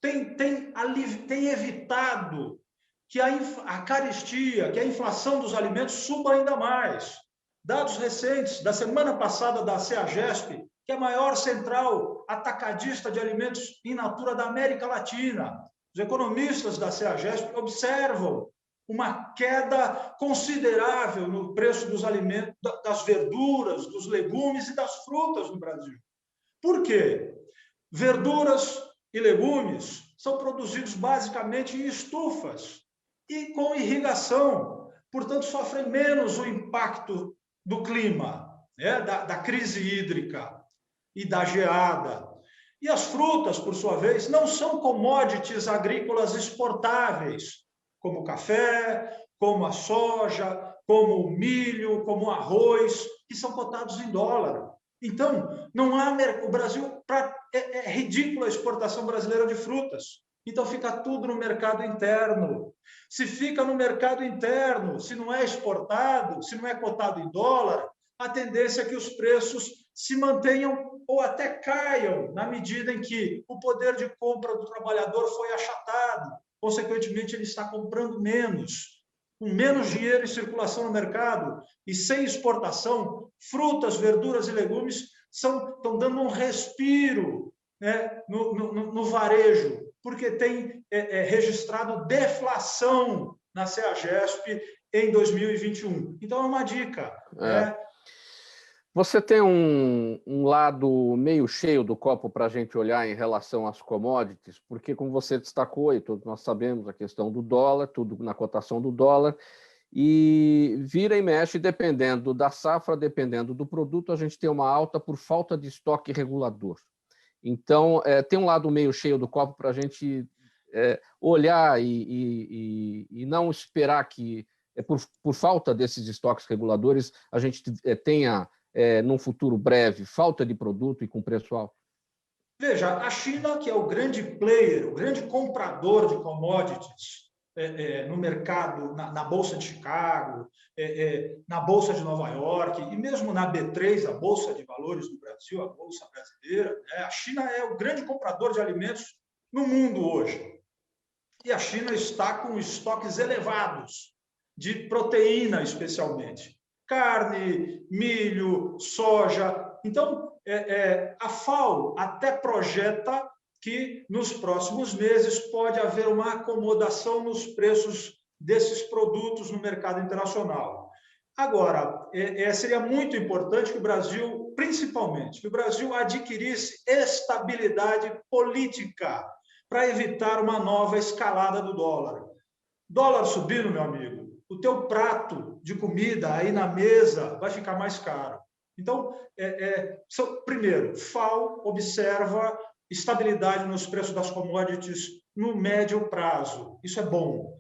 tem evitado que a carestia, que a inflação dos alimentos suba ainda mais. Dados recentes da semana passada da CEAGESP, que é a maior central atacadista de alimentos in natura da América Latina. Os economistas da CEAGESP observam uma queda considerável no preço dos alimentos, das verduras, dos legumes e das frutas no Brasil. Por quê? Verduras e legumes são produzidos basicamente em estufas e com irrigação, portanto, sofrem menos o impacto do clima, né? da crise hídrica e da geada. E as frutas, por sua vez, não são commodities agrícolas exportáveis, como o café, como a soja, como o milho, como o arroz, que são cotados em dólar. Então, não há o Brasil é ridícula a exportação brasileira de frutas. Então, fica tudo no mercado interno. Se fica no mercado interno, se não é exportado, se não é cotado em dólar, a tendência é que os preços se mantenham ou até caiam na medida em que o poder de compra do trabalhador foi achatado. Consequentemente, ele está comprando menos. Com menos dinheiro em circulação no mercado e sem exportação, frutas, verduras e legumes estão dando um respiro, né, no varejo, porque tem registrado deflação na CEAGESP em 2021. Então, é uma dica. Né? Você tem um lado meio cheio do copo para a gente olhar em relação às commodities, porque, como você destacou, e todos nós sabemos, a questão do dólar, tudo na cotação do dólar, e vira e mexe, dependendo da safra, dependendo do produto, a gente tem uma alta por falta de estoque regulador. Então, tem um lado meio cheio do copo para a gente olhar e não esperar que, por falta desses estoques reguladores, a gente tenha, num futuro breve, falta de produto e com preço alto? Veja, a China, que é o grande player, o grande comprador de commodities no mercado, na Bolsa de Chicago, na Bolsa de Nova York e mesmo na B3, a Bolsa de Valores do Brasil, a Bolsa brasileira, a China é o grande comprador de alimentos no mundo hoje. E a China está com estoques elevados de proteína, especialmente. Carne, milho, soja. Então, a FAO até projeta que nos próximos meses pode haver uma acomodação nos preços desses produtos no mercado internacional. Agora, seria muito importante que o Brasil, principalmente, que o Brasil adquirisse estabilidade política para evitar uma nova escalada do dólar. Dólar subindo, meu amigo, o teu prato de comida aí na mesa vai ficar mais caro. Então, primeiro, FAO observa estabilidade nos preços das commodities no médio prazo. Isso é bom.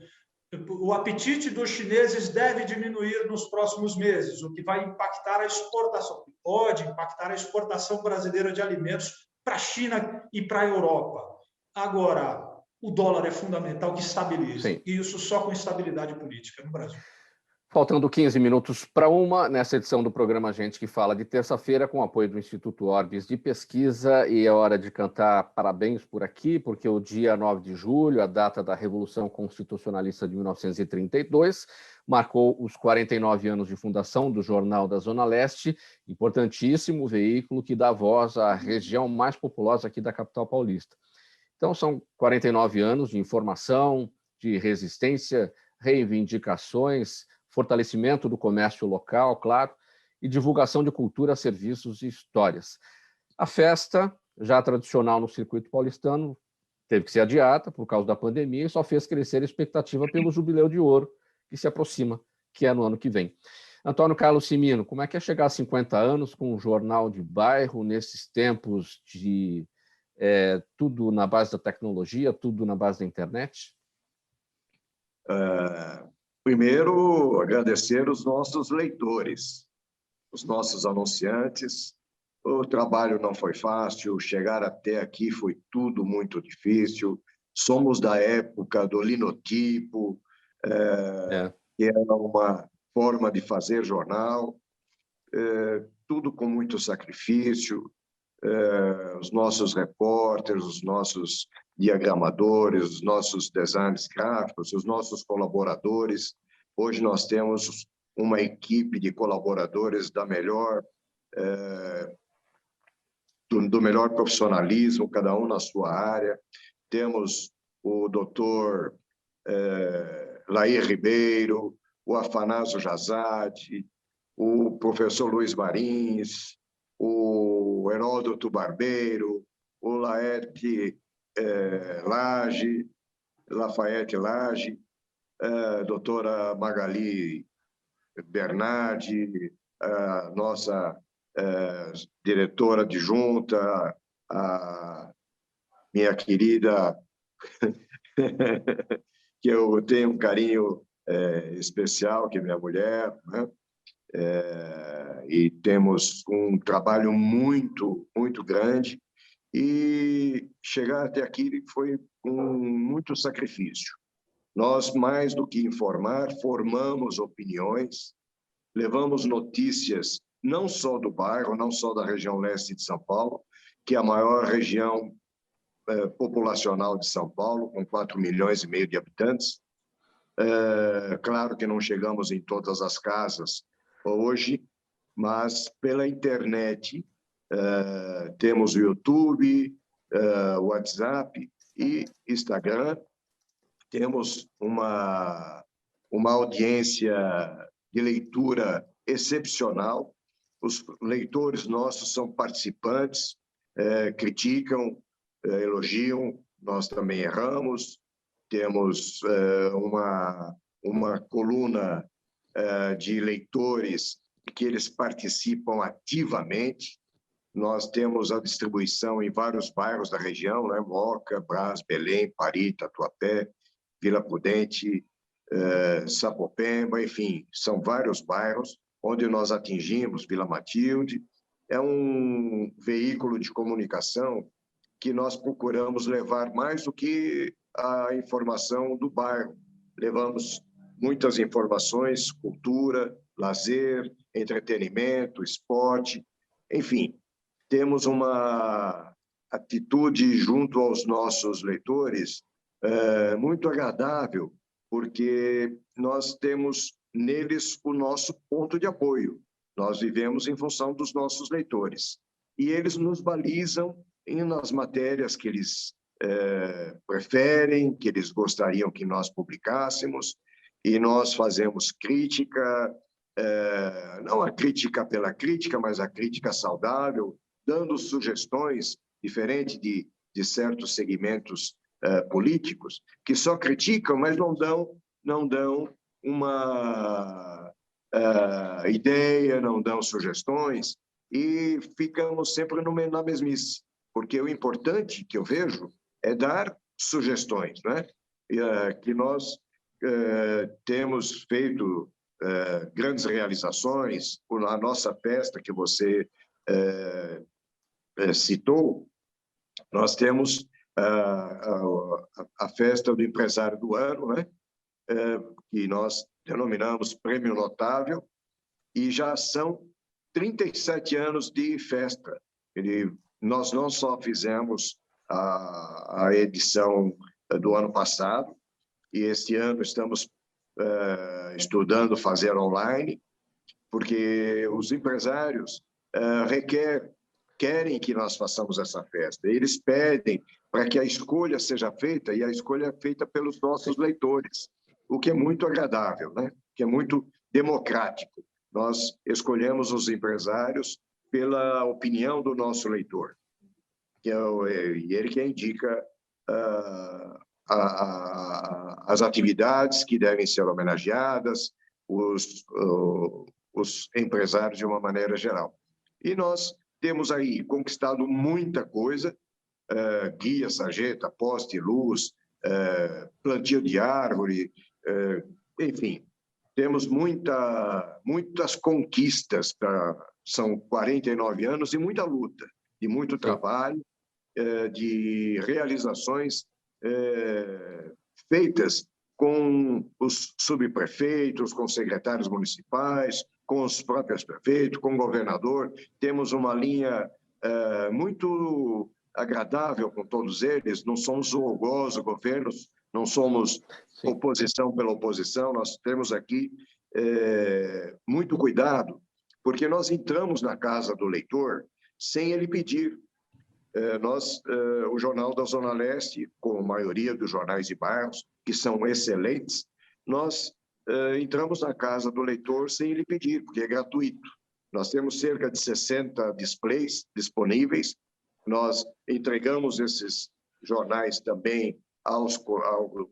O apetite dos chineses deve diminuir nos próximos meses, o que vai impactar a exportação, pode impactar a exportação brasileira de alimentos para a China e para a Europa. Agora, o dólar é fundamental que estabilize. Sim. E isso só com estabilidade política no Brasil. Faltando 15 minutos para uma, nessa edição do programa Gente que Fala de terça-feira, com apoio do Instituto Orbis de Pesquisa, e é hora de cantar parabéns por aqui, porque o dia 9 de julho, a data da Revolução Constitucionalista de 1932, marcou os 49 anos de fundação do Jornal da Zona Leste, importantíssimo veículo que dá voz à região mais populosa aqui da capital paulista. Então, são 49 anos de informação, de resistência, reivindicações, fortalecimento do comércio local, claro, e divulgação de cultura, serviços e histórias. A festa, já tradicional no circuito paulistano, teve que ser adiada por causa da pandemia e só fez crescer a expectativa pelo Jubileu de Ouro, que se aproxima, que é no ano que vem. Antônio Carlos Cimino, como é que é chegar a 50 anos com um jornal de bairro nesses tempos de tudo na base da tecnologia, tudo na base da internet? Primeiro, agradecer os nossos leitores, os nossos anunciantes. O trabalho não foi fácil, chegar até aqui foi tudo muito difícil. Somos da época do linotipo, que era uma forma de fazer jornal, tudo com muito sacrifício. Os nossos repórteres, os nossos diagramadores, os nossos designers gráficos, os nossos colaboradores. Hoje nós temos uma equipe de colaboradores do melhor profissionalismo, cada um na sua área. Temos o doutor Laí Ribeiro, o Afanásio Jazade, o professor Luiz Marins, o Heródoto Barbeiro, o Lafayette Lage, a doutora Magali Bernardi, a nossa diretora adjunta, a minha querida, que eu tenho um carinho especial, que é minha mulher, né? E temos um trabalho muito, muito grande, e chegar até aqui foi com muito sacrifício. Nós, mais do que informar, formamos opiniões, levamos notícias não só do bairro, não só da região leste de São Paulo, que é a maior região populacional de São Paulo, com 4,5 milhões de habitantes. Claro que não chegamos em todas as casas hoje, mas pela internet temos o YouTube, WhatsApp e Instagram. Temos uma audiência de leitura excepcional. Os leitores nossos são participantes, criticam, elogiam, nós também erramos. Temos uma coluna de leitores que eles participam ativamente. Nós temos a distribuição em vários bairros da região, né? Moca, Brás, Belém, Pari, Tatuapé, Vila Prudente, Sapopemba, enfim, são vários bairros onde nós atingimos, Vila Matilde. É um veículo de comunicação que nós procuramos levar mais do que a informação do bairro. Levamos muitas informações, cultura, lazer, entretenimento, esporte, enfim. Temos uma atitude junto aos nossos leitores muito agradável, porque nós temos neles o nosso ponto de apoio. Nós vivemos em função dos nossos leitores. E eles nos balizam nas matérias que eles preferem, que eles gostariam que nós publicássemos, e nós fazemos crítica, não a crítica pela crítica, mas a crítica saudável, dando sugestões, diferente de certos segmentos políticos, que só criticam, mas não dão uma ideia, não dão sugestões, e ficamos sempre na mesmice, porque o importante que eu vejo é dar sugestões, né? Que nós temos feito grandes realizações. A nossa festa que você citou, nós temos a festa do empresário do ano, né? Que nós denominamos Prêmio Notável, e já são 37 anos de festa. Nós não só fizemos a edição do ano passado, e este ano estamos estudando fazer online, porque os empresários querem que nós façamos essa festa. Eles pedem para que a escolha seja feita, e a escolha é feita pelos nossos leitores, o que é muito agradável, né? Que é muito democrático. Nós escolhemos os empresários pela opinião do nosso leitor, e ele que indica as atividades que devem ser homenageadas, os empresários de uma maneira geral. E nós temos aí conquistado muita coisa, guia, sarjeta, poste, luz, plantio de árvore, enfim, temos muitas conquistas, são 49 anos, e muita luta, de muito trabalho, de realizações feitas com os subprefeitos, com os secretários municipais, com os próprios prefeitos, com o governador. Temos uma linha muito agradável com todos eles. Não somos orgulhosos governos, não somos oposição pela oposição. Nós temos aqui muito cuidado, porque nós entramos na casa do leitor sem ele pedir. o Jornal da Zona Leste, com a maioria dos jornais de bairros, que são excelentes, nós entramos na casa do leitor sem ele pedir, porque é gratuito. Nós temos cerca de 60 displays disponíveis, nós entregamos esses jornais também ao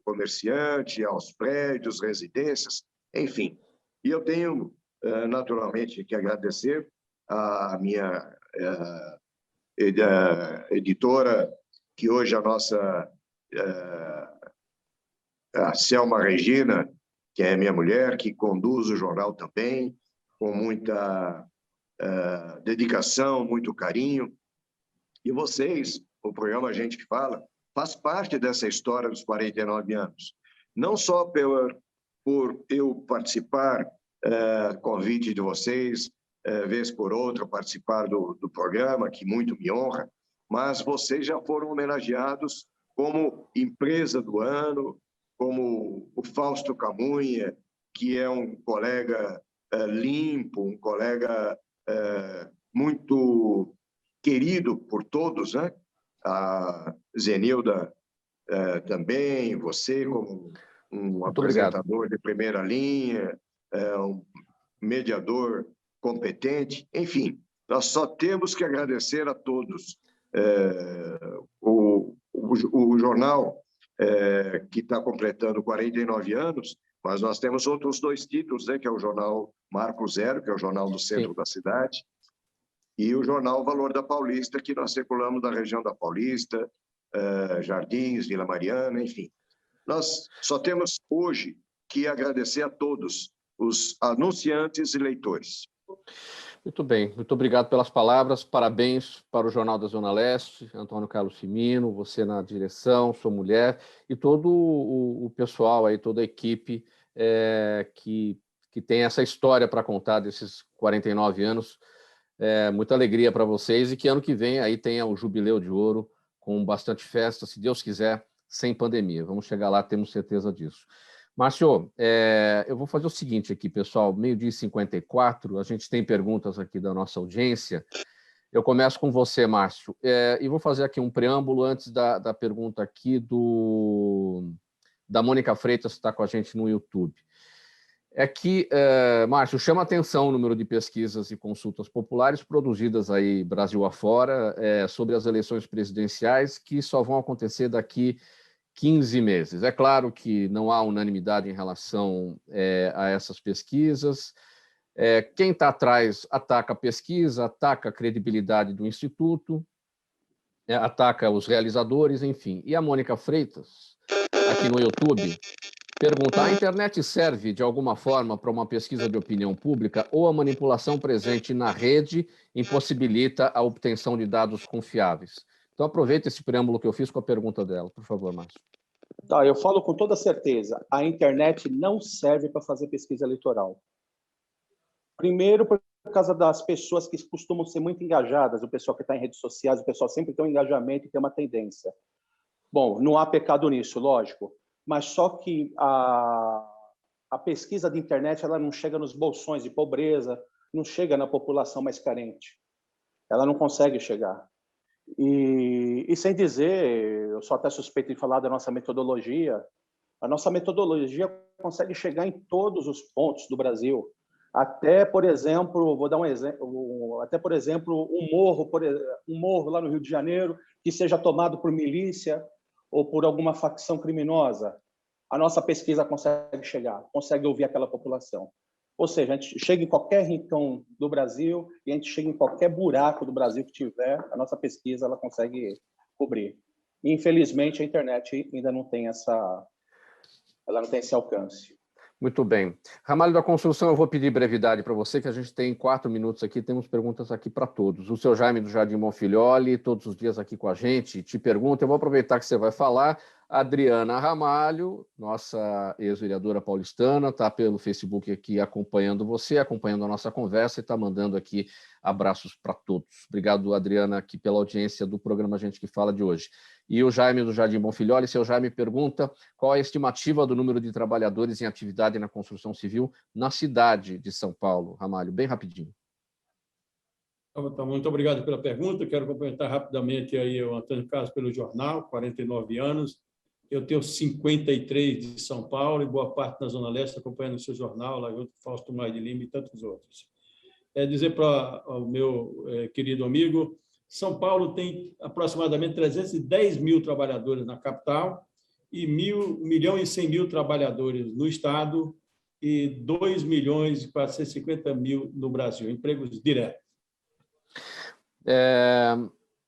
comerciante, aos prédios, residências, enfim. E eu tenho, naturalmente, que agradecer à minha editora, que hoje a nossa a Selma Regina, que é minha mulher, que conduz o jornal também, com muita dedicação, muito carinho. E vocês, o programa Gente que Fala, faz parte dessa história dos 49 anos. Não só por eu participar, convite de vocês, vez por outra, participar do programa, que muito me honra, mas vocês já foram homenageados como empresa do ano, como o Fausto Camunha, que é um colega limpo, um colega muito querido por todos, né? A Zenilda também, você como um apresentador de primeira linha, um mediador competente, enfim, nós só temos que agradecer a todos. O jornal que está completando 49 anos, mas nós temos outros 2 títulos, né, que é o jornal Marco Zero, que é o jornal do centro da cidade, e o jornal Valor da Paulista, que nós circulamos da região da Paulista, Jardins, Vila Mariana, enfim. Nós só temos hoje que agradecer a todos os anunciantes e leitores. Muito bem, muito obrigado pelas palavras, parabéns para o Jornal da Zona Leste, Antônio Carlos Cimino, você na direção, sua mulher, e todo o pessoal aí, toda a equipe que tem essa história para contar desses 49 anos. Muita alegria para vocês, e que ano que vem aí tenha o Jubileu de Ouro, com bastante festa, se Deus quiser, sem pandemia. Vamos chegar lá, temos certeza disso. Márcio, eu vou fazer o seguinte aqui, pessoal, 12h54, a gente tem perguntas aqui da nossa audiência. Eu começo com você, Márcio, e vou fazer aqui um preâmbulo antes da pergunta aqui da Mônica Freitas, que está com a gente no YouTube. Márcio, chama atenção o número de pesquisas e consultas populares produzidas aí Brasil afora sobre as eleições presidenciais, que só vão acontecer daqui 15 meses. É claro que não há unanimidade em relação a essas pesquisas. Quem está atrás ataca a pesquisa, ataca a credibilidade do Instituto, ataca os realizadores, enfim. E a Mônica Freitas, aqui no YouTube, pergunta: a internet serve de alguma forma para uma pesquisa de opinião pública, ou a manipulação presente na rede impossibilita a obtenção de dados confiáveis? Então, aproveita esse preâmbulo que eu fiz com a pergunta dela, por favor, Márcio. Tá, eu falo com toda certeza, a internet não serve para fazer pesquisa eleitoral. Primeiro, por causa das pessoas que costumam ser muito engajadas, o pessoal que está em redes sociais, o pessoal sempre tem um engajamento e tem uma tendência. Bom, não há pecado nisso, lógico, mas só que a pesquisa de internet ela não chega nos bolsões de pobreza, não chega na população mais carente. Ela não consegue chegar. E sem dizer, eu sou até suspeito de falar da nossa metodologia, a nossa metodologia consegue chegar em todos os pontos do Brasil. Até, por exemplo, vou dar um exemplo, um morro lá no Rio de Janeiro que seja tomado por milícia ou por alguma facção criminosa, a nossa pesquisa consegue chegar, consegue ouvir aquela população. Ou seja, a gente chega em qualquer rincão do Brasil e a gente chega em qualquer buraco do Brasil que tiver, a nossa pesquisa ela consegue cobrir. E, infelizmente, a internet ainda não tem esse alcance. Muito bem. Ramalho da Construção, eu vou pedir brevidade para você, que a gente tem 4 minutos aqui, temos perguntas aqui para todos. O seu Jaime do Jardim Monfilholi, todos os dias aqui com a gente, te pergunta, eu vou aproveitar que você vai falar. Adriana Ramalho, nossa ex-vereadora paulistana, está pelo Facebook aqui acompanhando você, acompanhando a nossa conversa e está mandando aqui abraços para todos. Obrigado, Adriana, aqui pela audiência do programa Gente que Fala de hoje. E o Jaime do Jardim Monfilholi, seu Jaime pergunta qual a estimativa do número de trabalhadores em atividade na construção civil na cidade de São Paulo. Ramalho, bem rapidinho. Então, muito obrigado pela pergunta. Quero cumprimentar rapidamente aí o Antônio Carlos pelo jornal, 49 anos. Eu tenho 53 de São Paulo e boa parte na Zona Leste, acompanhando o seu jornal, lá junto com Fausto Maia de Lima e tantos outros. Dizer para o meu querido amigo, São Paulo tem aproximadamente 310 mil trabalhadores na capital e 1 milhão e 100 mil trabalhadores no estado e 2 milhões e 450 mil no Brasil, empregos diretos.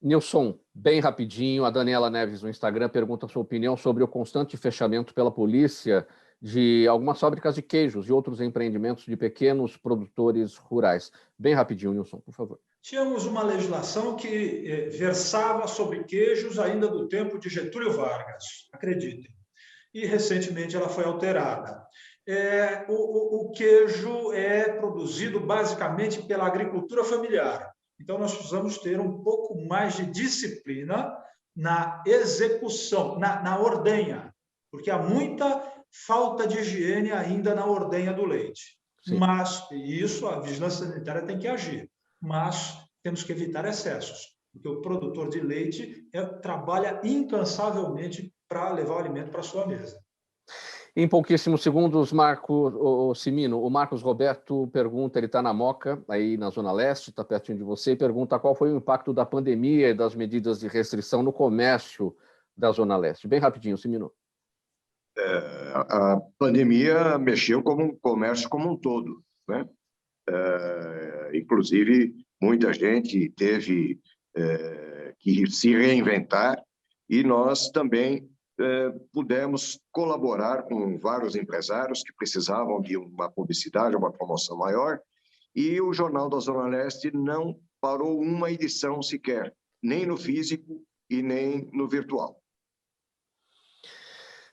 Nilson, bem rapidinho, a Daniela Neves no Instagram pergunta a sua opinião sobre o constante fechamento pela polícia de algumas fábricas de queijos e outros empreendimentos de pequenos produtores rurais. Bem rapidinho, Nilson, por favor. Tínhamos uma legislação que versava sobre queijos ainda do tempo de Getúlio Vargas, acreditem. E recentemente ela foi alterada. O queijo é produzido basicamente pela agricultura familiar. Então, nós precisamos ter um pouco mais de disciplina na execução, na ordenha, porque há muita falta de higiene ainda na ordenha do leite. Sim. Mas isso a vigilância sanitária tem que agir, mas temos que evitar excessos, porque o produtor de leite trabalha incansavelmente para levar o alimento para a sua mesa. Em pouquíssimos segundos, Cimino, o Marcos Roberto pergunta, ele está na Moca, aí na Zona Leste, está pertinho de você, e pergunta qual foi o impacto da pandemia e das medidas de restrição no comércio da Zona Leste. Bem rapidinho, Cimino. A pandemia mexeu com o comércio como um todo, né? Inclusive, muita gente teve que se reinventar e nós também pudemos colaborar com vários empresários que precisavam de uma publicidade, uma promoção maior, e o Jornal da Zona Leste não parou uma edição sequer, nem no físico e nem no virtual.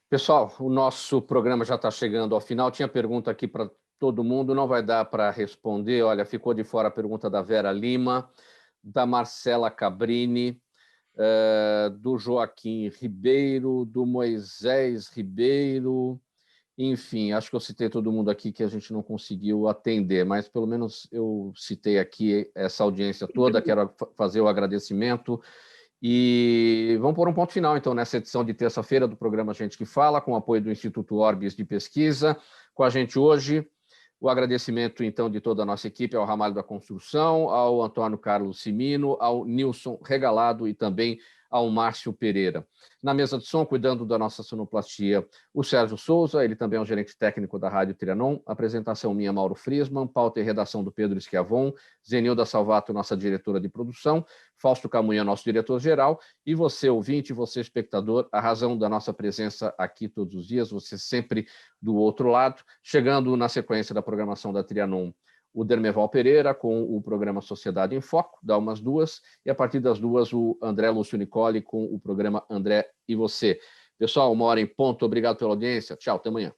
Pessoal, o nosso programa já está chegando ao final. Tinha pergunta aqui para todo mundo, não vai dar para responder. Olha, ficou de fora a pergunta da Vera Lima, da Marcela Cabrini, do Joaquim Ribeiro, do Moisés Ribeiro, enfim, acho que eu citei todo mundo aqui que a gente não conseguiu atender, mas pelo menos eu citei aqui essa audiência toda, quero fazer o agradecimento e vamos pôr um ponto final, então, nessa edição de terça-feira do programa Gente que Fala, com o apoio do Instituto Orbis de Pesquisa. Com a gente hoje, o agradecimento, então, de toda a nossa equipe ao Ramalho da Construção, ao Antônio Carlos Cimino, ao Nilson Regalado e também ao Márcio Pereira. Na mesa de som, cuidando da nossa sonoplastia, o Sérgio Souza, ele também é o gerente técnico da Rádio Trianon, apresentação minha, Mauro Friesman, pauta e redação do Pedro Schiavon, Zenilda Salvato, nossa diretora de produção, Fausto Camunha, nosso diretor-geral, e você, ouvinte, você, espectador, a razão da nossa presença aqui todos os dias, você sempre do outro lado, chegando na sequência da programação da Trianon, o Dermeval Pereira com o programa Sociedade em Foco, dá umas 2, e a partir das 2 o André Lúcio Nicoli com o programa André e Você. Pessoal, 1 hora em ponto, obrigado pela audiência, tchau, até amanhã.